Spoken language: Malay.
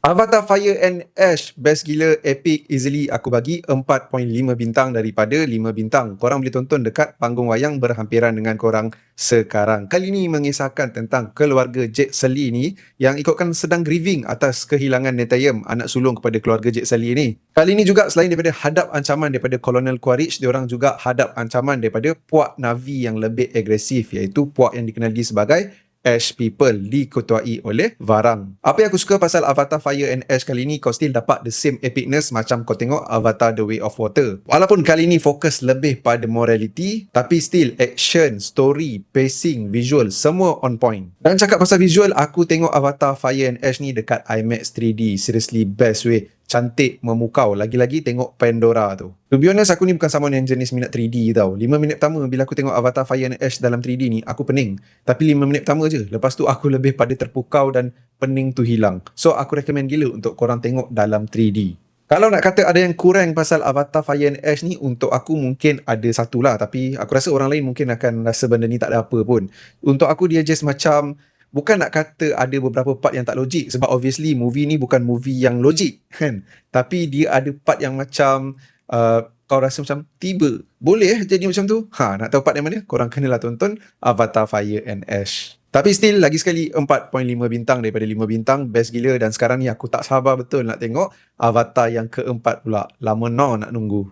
Avatar Fire and Ash, best gila, epic, easily aku bagi 4.5 bintang daripada 5 bintang. Korang boleh tonton dekat panggung wayang berhampiran dengan korang sekarang. Kali ini mengisahkan tentang keluarga Jet Seli ni yang ikutkan sedang grieving atas kehilangan Netayam, anak sulung kepada keluarga Jet Seli ni. Kali ini juga selain daripada hadap ancaman daripada Colonel Quaritch, diorang juga hadap ancaman daripada puak Navi yang lebih agresif, iaitu puak yang dikenali sebagai Ash People, diketuai oleh Varang. Apa yang aku suka pasal Avatar Fire and Ash kali ni, kau still dapat the same epicness macam kau tengok Avatar The Way of Water. Walaupun kali ni fokus lebih pada morality, tapi still action, story, pacing, visual, semua on point. Dan cakap pasal visual, aku tengok Avatar Fire and Ash ni dekat IMAX 3D. Seriously best way. Cantik, memukau. Lagi-lagi tengok Pandora tu. To be honest, aku ni bukan someone yang jenis minat 3D tau. 5 minit pertama bila aku tengok Avatar Fire and Ash dalam 3D ni, aku pening. Tapi 5 minit pertama je. Lepas tu aku lebih pada terpukau dan pening tu hilang. So aku recommend gila untuk korang tengok dalam 3D. Kalau nak kata ada yang kurang pasal Avatar Fire and Ash ni, untuk aku mungkin ada satu lah. Tapi aku rasa orang lain mungkin akan rasa benda ni tak ada apa pun. Untuk aku dia just macam, bukan nak kata ada beberapa part yang tak logik, sebab obviously movie ni bukan movie yang logik kan. Tapi dia ada part yang macam kau rasa macam tiba boleh jadi macam tu. Nak tahu part yang mana? Korang kenalah tonton Avatar Fire and Ash. Tapi still lagi sekali 4.5 bintang daripada 5 bintang, best gila. Dan sekarang ni aku tak sabar betul nak tengok Avatar yang keempat pula. Lama no nak nunggu.